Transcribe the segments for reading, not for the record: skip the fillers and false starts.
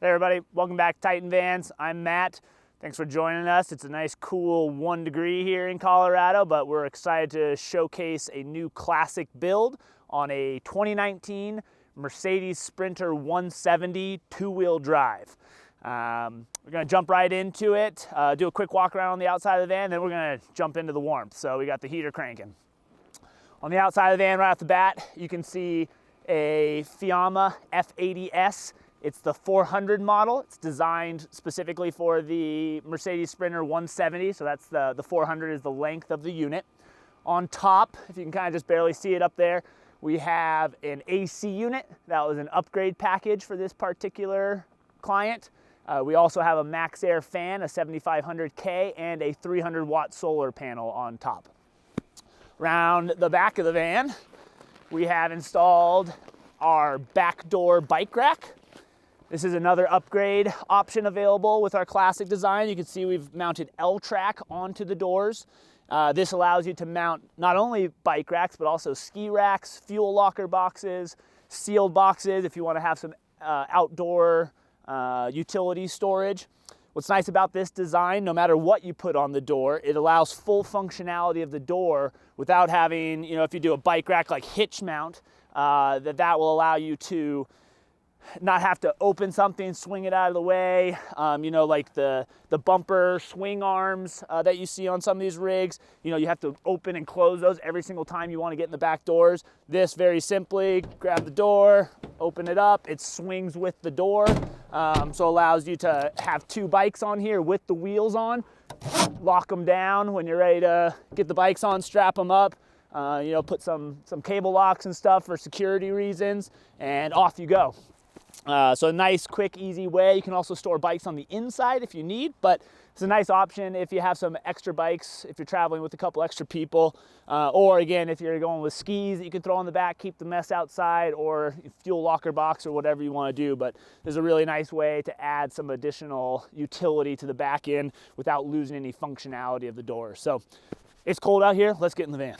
Hey everybody, welcome back to Titan Vans. I'm Matt. Thanks for joining us. It's a nice cool 1 degree here in Colorado, but we're excited to showcase a new classic build on a 2019 Mercedes Sprinter 170 two-wheel drive. We're gonna jump right into it, do a quick walk around on the outside of the van, then we're gonna jump into the warmth. So we got the heater cranking. On the outside of the van right off the bat, you can see a Fiamma F80S. It's the 400 model. It's designed specifically for the Mercedes Sprinter 170, so that's the 400 is the length of the unit. On top, if you can kind of just barely see it up there, we have an AC unit. That was an upgrade package for this particular client. We also have a Max Air fan, a 7500K, and a 300 watt solar panel on top. Around the back of the van, we have installed our back door bike rack. This is another upgrade option available with our classic design. You can see we've mounted L-track onto the doors. This allows you to mount not only bike racks, but also ski racks, fuel locker boxes, sealed boxes if you want to have some outdoor utility storage. What's nice about this design, no matter what you put on the door, it allows full functionality of the door without having, if you do a bike rack like hitch mount, that will allow you to not have to open something, swing it out of the way, like the bumper swing arms that you see on some of these rigs. You have to open and close those every single time you want to get in the back doors. This very simply, grab the door, open it up, it swings with the door, so allows you to have two bikes on here with the wheels on, lock them down when you're ready to get the bikes on, strap them up, put some cable locks and stuff for security reasons, and off you go. So a nice, quick, easy way. You can also store bikes on the inside if you need, but it's a nice option if you have some extra bikes, if you're traveling with a couple extra people, or again, if you're going with skis that you can throw in the back, keep the mess outside, or fuel locker box or whatever you want to do. But there's a really nice way to add some additional utility to the back end without losing any functionality of the door. So it's cold out here. Let's get in the van.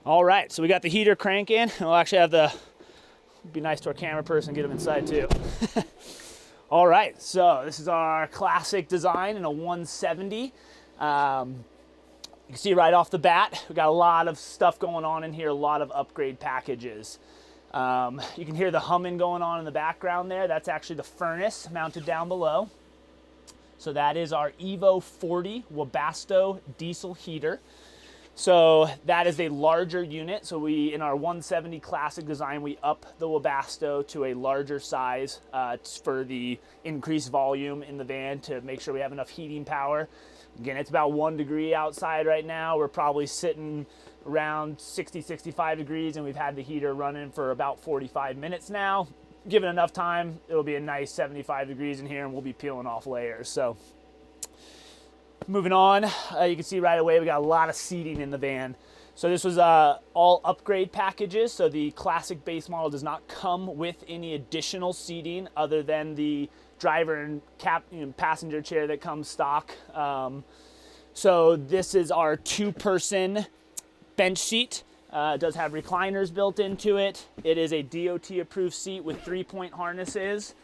All right, so we got the heater cranking. We'll actually have be nice to our camera person, get them inside too. All right, so this is our classic design in a 170. You can see right off the bat, we got a lot of stuff going on in here, a lot of upgrade packages. You can hear the humming going on in the background there. That's actually the furnace mounted down below. So that is our Evo 40 Webasto diesel heater. So that is a larger unit. So in our 170 classic design, we up the Webasto to a larger size for the increased volume in the van to make sure we have enough heating power. Again, it's about 1 degree outside right now. We're probably sitting around 60, 65 degrees, and we've had the heater running for about 45 minutes now. Given enough time, it'll be a nice 75 degrees in here, and we'll be peeling off layers. So moving on, you can see right away we got a lot of seating in the van. So this was all upgrade packages. So the classic base model does not come with any additional seating other than the driver and passenger chair that comes stock. So this is our 2-person bench seat. It does have recliners built into it. It is a DOT approved seat with 3-point harnesses.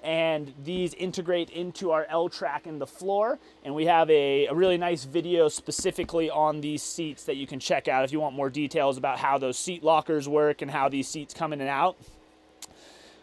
And these integrate into our L-track in the floor. And we have a really nice video specifically on these seats that you can check out if you want more details about how those seat lockers work and how these seats come in and out.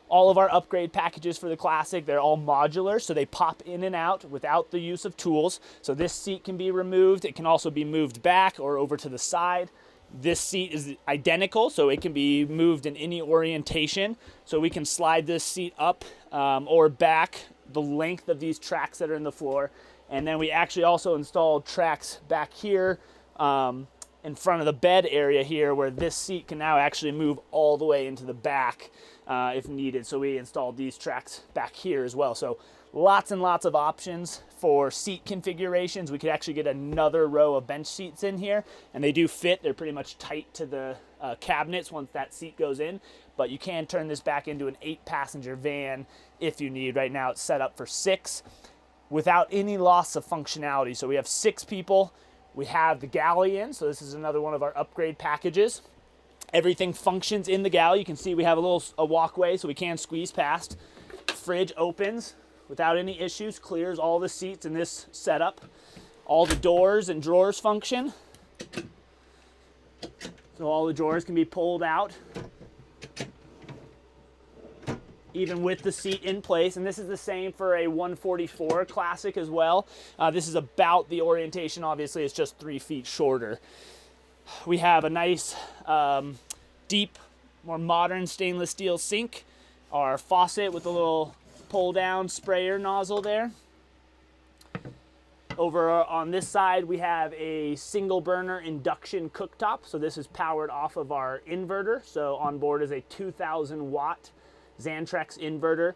All of our upgrade packages for the Classic, they're all modular, so they pop in and out without the use of tools. So this seat can be removed. It can also be moved back or over to the side. This seat is identical, so it can be moved in any orientation. So we can slide this seat up or back the length of these tracks that are in the floor. And then we actually also installed tracks back here in front of the bed area here, where this seat can now actually move all the way into the back if needed. So we installed these tracks back here as well. So lots and lots of options for seat configurations. We could actually get another row of bench seats in here, and they do fit. They're pretty much tight to the cabinets once that seat goes in, but you can turn this back into an 8-passenger van if you need. Right now it's set up for 6 without any loss of functionality. So we have 6 people We have the Galley in, so this is another one of our upgrade packages. Everything functions in the Galley. You can see we have a walkway so we can squeeze past. Fridge opens without any issues, clears all the seats in this setup. All the doors and drawers function. So all the drawers can be pulled out, even with the seat in place. And this is the same for a 144 Classic as well. This is about the orientation, obviously, it's just 3 feet shorter. We have a nice, deep, more modern stainless steel sink. Our faucet with a little pull-down sprayer nozzle there. Over on this side, we have a single burner induction cooktop. So this is powered off of our inverter. So on board is a 2,000 watt Xantrex inverter.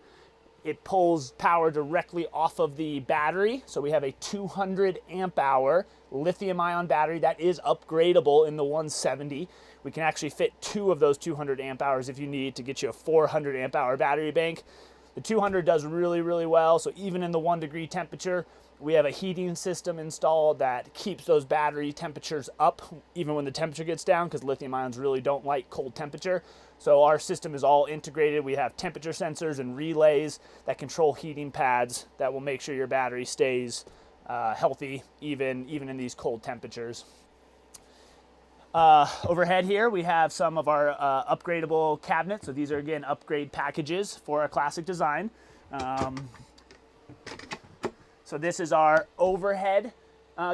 It pulls power directly off of the battery. So we have a 200 amp hour lithium ion battery that is upgradable in the 170. We can actually fit 2 of those 200 amp hours if you need to get you a 400 amp hour battery bank. The 200 does really, really well. So even in the 1 degree temperature, we have a heating system installed that keeps those battery temperatures up even when the temperature gets down, because lithium ions really don't like cold temperature. So our system is all integrated. We have temperature sensors and relays that control heating pads that will make sure your battery stays healthy even in these cold temperatures. Overhead here, we have some of our upgradable cabinets. So these are, again, upgrade packages for a Classic design. So this is our overhead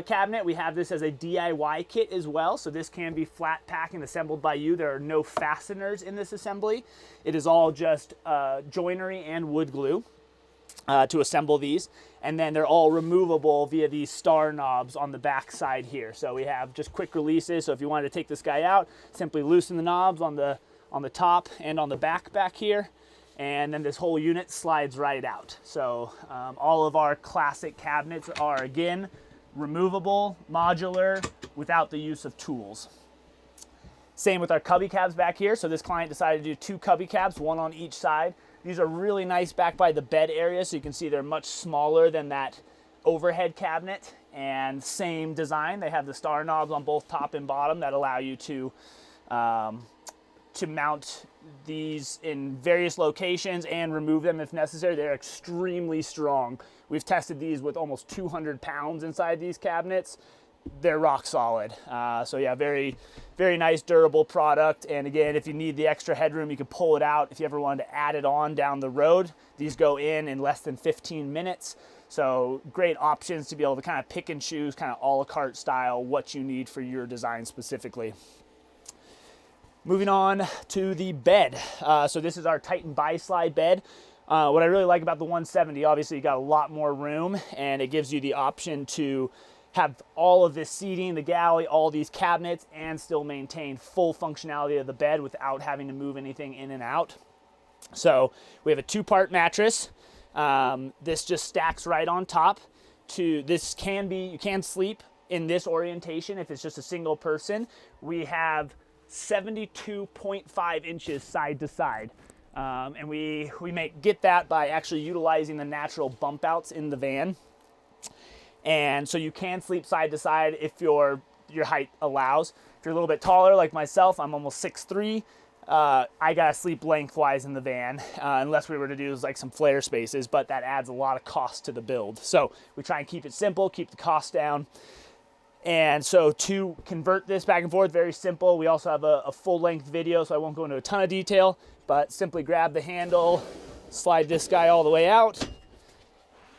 cabinet. We have this as a DIY kit as well. So this can be flat pack and assembled by you. There are no fasteners in this assembly. It is all just joinery and wood glue to assemble these. And then they're all removable via these star knobs on the back side here. So we have just quick releases. So if you wanted to take this guy out, simply loosen the knobs on the top and on the back here. And then this whole unit slides right out. So all of our Classic cabinets are, again, removable, modular, without the use of tools. Same with our cubby cabs back here. So this client decided to do 2 cubby cabs, 1 on each side. These are really nice back by the bed area, so you can see they're much smaller than that overhead cabinet, and same design. They have the star knobs on both top and bottom that allow you to mount these in various locations and remove them if necessary. They're extremely strong. We've tested these with almost 200 pounds inside these cabinets. They're rock solid. So yeah, very, very nice, durable product. And again, if you need the extra headroom, you can pull it out. If you ever wanted to add it on down the road, these go in less than 15 minutes. So great options to be able to kind of pick and choose, kind of a la carte style, what you need for your design specifically. Moving on to the bed. So this is our Titan bi-slide bed. What I really like about the 170, obviously you got a lot more room, and it gives you the option to have all of this seating, the galley, all these cabinets, and still maintain full functionality of the bed without having to move anything in and out. So we have a 2-part mattress. This just stacks right on top. You can sleep in this orientation if it's just a single person. We have 72.5 inches side to side. And we get that by actually utilizing the natural bump outs in the van. And so you can sleep side to side if your height allows. If you're a little bit taller like myself, I'm almost 6'3", I gotta sleep lengthwise in the van, unless we were to do like some flare spaces, but that adds a lot of cost to the build. So we try and keep it simple, keep the cost down. And so to convert this back and forth, very simple. We also have a full length video, so I won't go into a ton of detail, but simply grab the handle, slide this guy all the way out,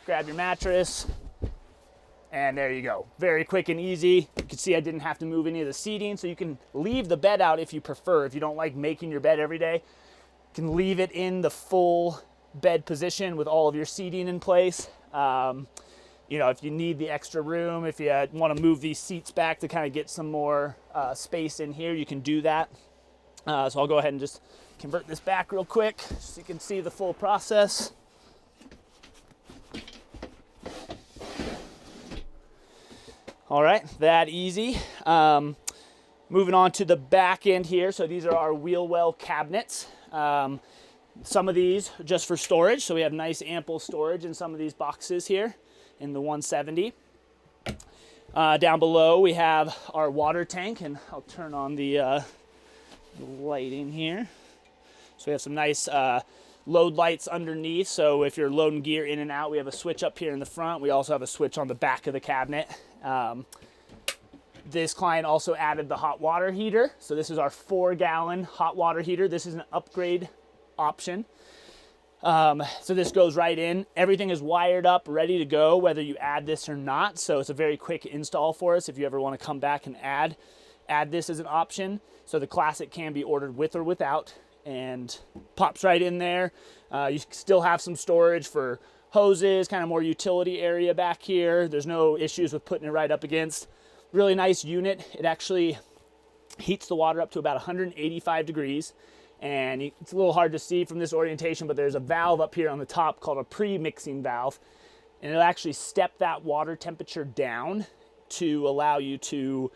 grab your mattress, and there you go. Very quick and easy. You can see I didn't have to move any of the seating, so you can leave the bed out if you prefer. If you don't like making your bed every day, you can leave it in the full bed position with all of your seating in place. You know, if you need the extra room, if you want to move these seats back to kind of get some more space in here, you can do that. So I'll go ahead and just convert this back real quick so you can see the full process. All right, that easy. Moving on to the back end here. So these are our wheel well cabinets. Some of these are just for storage. So we have nice ample storage in some of these boxes here in the 170. Down below we have our water tank, and I'll turn on the lighting here. So we have some nice load lights underneath, so if you're loading gear in and out, we have a switch up here in the front. We also have a switch on the back of the cabinet. This client also added the hot water heater. So this is our 4-gallon hot water heater. This is an upgrade option. So this goes right in. Everything is wired up, ready to go, whether you add this or not. So it's a very quick install for us if you ever want to come back and add this as an option. So the Classic can be ordered with or without, and pops right in there. You still have some storage for hoses, kind of more utility area back here. There's no issues with putting it right up against. Really nice unit. It actually heats the water up to about 185 degrees. And it's a little hard to see from this orientation, but there's a valve up here on the top called a pre-mixing valve. And it'll actually step that water temperature down to allow you to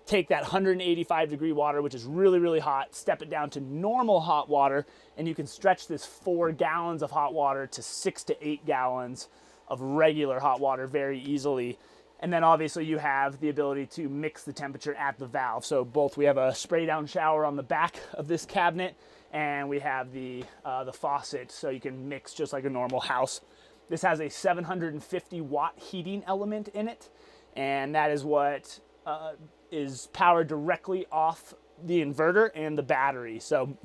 take that 185 degree water, which is really, really hot, step it down to normal hot water, and you can stretch this 4 gallons of hot water to 6 to 8 gallons of regular hot water very easily. And then obviously you have the ability to mix the temperature at the valve. So both, we have a spray down shower on the back of this cabinet, and we have the faucet, so you can mix just like a normal house. This has a 750 watt heating element in it, and that is what is powered directly off the inverter and the battery. So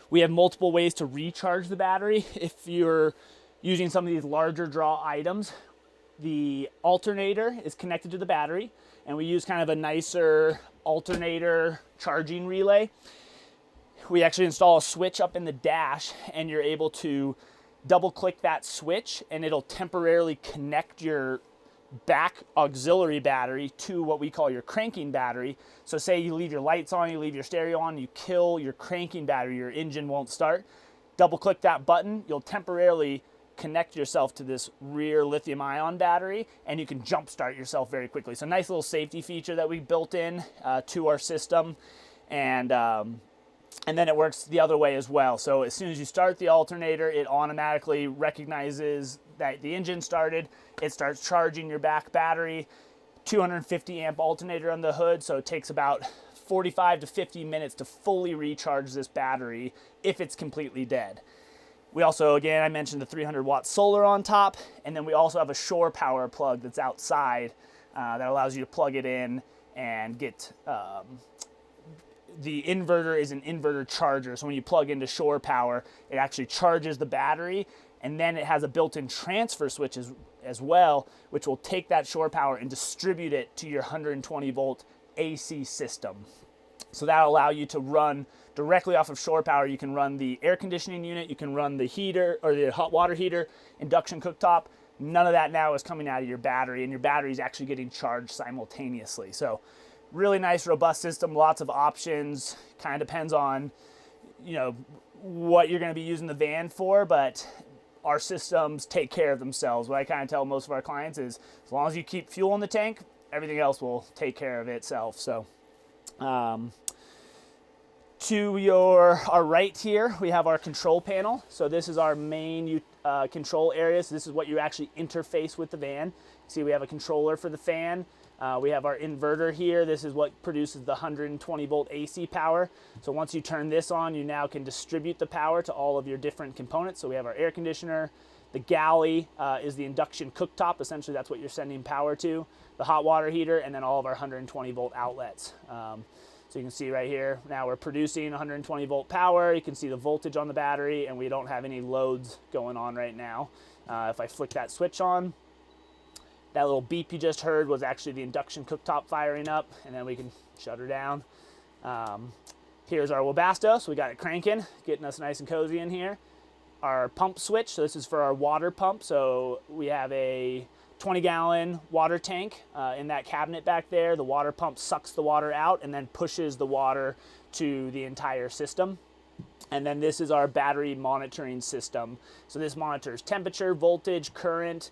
we have multiple ways to recharge the battery. If you're using some of these larger draw items, the alternator is connected to the battery, and we use kind of a nicer alternator charging relay. We actually install a switch up in the dash, and you're able to double click that switch, and it'll temporarily connect your back auxiliary battery to what we call your cranking battery. So say you leave your lights on, you leave your stereo on, you kill your cranking battery, your engine won't start. Double click that button, you'll temporarily connect yourself to this rear lithium ion battery, and you can jump start yourself very quickly. So nice little safety feature that we built in to our system, and then it works the other way as well. So as soon as you start the alternator, it automatically recognizes that the engine started. It starts charging your back battery. 250 amp alternator on the hood, so it takes about 45 to 50 minutes to fully recharge this battery if it's completely dead. We also, again, I mentioned the 300 watt solar on top, and then we also have a shore power plug that's outside that allows you to plug it in and get, the inverter is an inverter charger. So when you plug into shore power, it actually charges the battery, and then it has a built-in transfer switch as well, which will take that shore power and distribute it to your 120 volt AC system. So that'll allow you to run directly off of shore power. You can run the air conditioning unit, you can run the heater or the hot water heater, induction cooktop. None of that now is coming out of your battery, and your battery is actually getting charged simultaneously. So really nice, robust system, lots of options. Kind of depends on, you know, what you're going to be using the van for, but our systems take care of themselves. What I kind of tell most of our clients is, as long as you keep fuel in the tank, everything else will take care of itself. So to our right here, we have our control panel. So this is our main control area. So this is what you actually interface with the van. See, we have a controller for the fan. We have our inverter here. This is what produces the 120 volt AC power. So once you turn this on, you now can distribute the power to all of your different components. So we have our air conditioner. The Galley is the induction cooktop. Essentially, that's what you're sending power to. The hot water heater, and then all of our 120 volt outlets. So you can see right here, now we're producing 120 volt power. You can see the voltage on the battery, and we don't have any loads going on right now. If I flick that switch on, that little beep you just heard was actually the induction cooktop firing up, and then we can shut her down. Here's our Webasto, so we got it cranking, getting us nice and cozy in here. Our pump switch, so this is for our water pump. So we have a 20-gallon water tank in that cabinet back there. The water pump sucks the water out and then pushes the water to the entire system. And then this is our battery monitoring system. So this monitors temperature, voltage, current,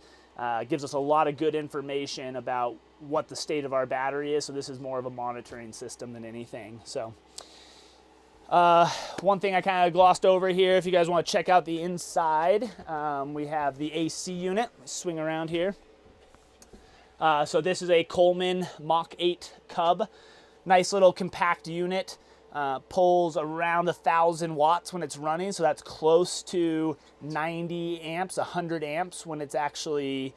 gives us a lot of good information about what the state of our battery is. So this is more of a monitoring system than anything. So one thing I kind of glossed over here, if you guys want to check out the inside, we have the AC unit. Swing around here. So this is a Coleman Mach 8 Cub. Nice little compact unit. Pulls around 1,000 watts when it's running, so that's close to 90 amps, 100 amps when it's actually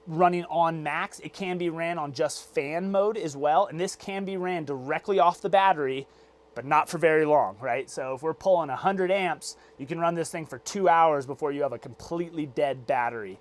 running on max. It can be ran on just fan mode as well, and this can be ran directly off the battery, but not for very long, right? So if we're pulling 100 amps, you can run this thing for 2 hours before you have a completely dead battery.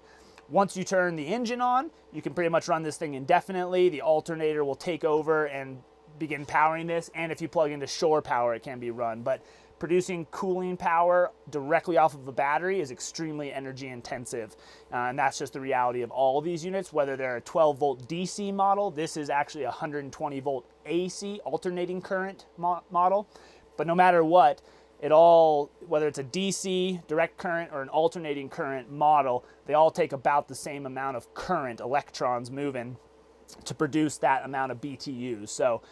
Once you turn the engine on, you can pretty much run this thing indefinitely. The alternator will take over and begin powering this, and if you plug into shore power, it can be run. But producing cooling power directly off of a battery is extremely energy intensive, and that's just the reality of all of these units. Whether they're a 12-volt DC model, this is actually a 120-volt AC alternating current model. But no matter what, whether it's a DC, direct current, or an alternating current model, they all take about the same amount of current, electrons moving, to produce that amount of BTUs. So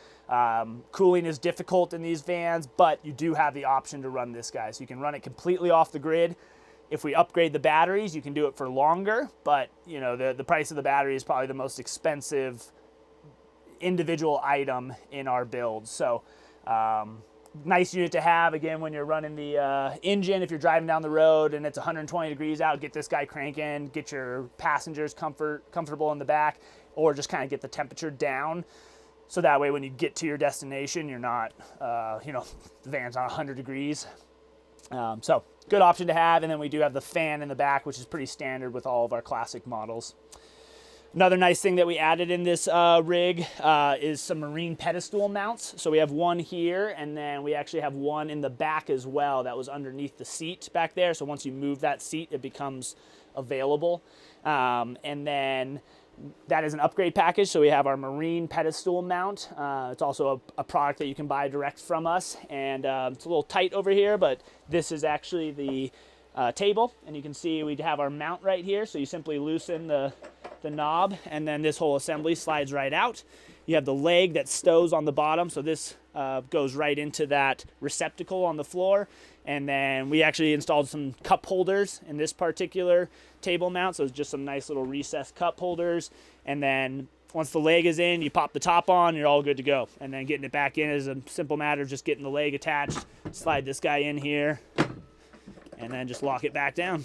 cooling is difficult in these vans, but you do have the option to run this guy. So you can run it completely off the grid. If we upgrade the batteries, you can do it for longer, but you know, the price of the battery is probably the most expensive individual item in our build. So nice unit to have, again, when you're running the engine. If you're driving down the road and it's 120 degrees out, get this guy cranking, get your passengers comfortable in the back, or just kind of get the temperature down. So that way when you get to your destination, you're not, the van's not 100 degrees. So good option to have. And then we do have the fan in the back, which is pretty standard with all of our classic models. Another nice thing that we added in this rig is some marine pedestal mounts. So we have one here, and then we actually have one in the back as well that was underneath the seat back there. So once you move that seat, it becomes available. And then that is an upgrade package. So we have our marine pedestal mount. It's also a product that you can buy direct from us. And it's a little tight over here, but this is actually the table. And you can see we have our mount right here. So you simply loosen the knob, and then this whole assembly slides right out. You have the leg that stows on the bottom. So this goes right into that receptacle on the floor. And then we actually installed some cup holders in this particular table mount. So it's just some nice little recessed cup holders. And then once the leg is in, you pop the top on, you're all good to go. And then getting it back in is a simple matter of just getting the leg attached, slide this guy in here, and then just lock it back down.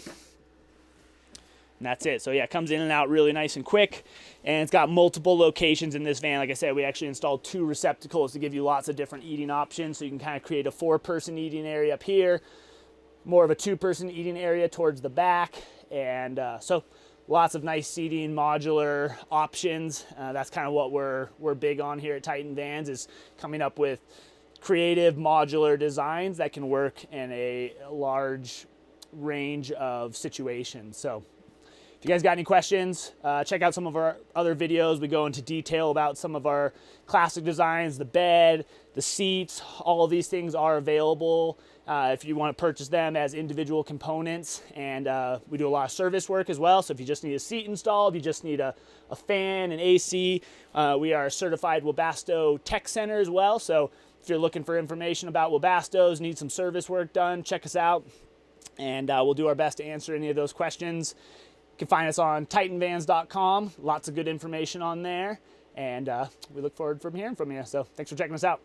And that's it. So yeah, it comes in and out really nice and quick. And it's got multiple locations in this van. Like I said, we actually installed 2 receptacles to give you lots of different eating options. So you can kind of create a 4-person eating area up here, more of a 2-person eating area towards the back. And so lots of nice seating, modular options. That's kind of what we're big on here at Titan Vans, is coming up with creative modular designs that can work in a large range of situations. So if you guys got any questions, check out some of our other videos. We go into detail about some of our classic designs, the bed, the seats. All of these things are available if you want to purchase them as individual components. And we do a lot of service work as well. So if you just need a seat installed, if you just need a fan, an AC, we are a certified Webasto Tech Center as well. So if you're looking for information about Webastos, need some service work done, check us out. And we'll do our best to answer any of those questions. You can find us on titanvans.com. Lots of good information on there. And we look forward from hearing from you. So thanks for checking us out.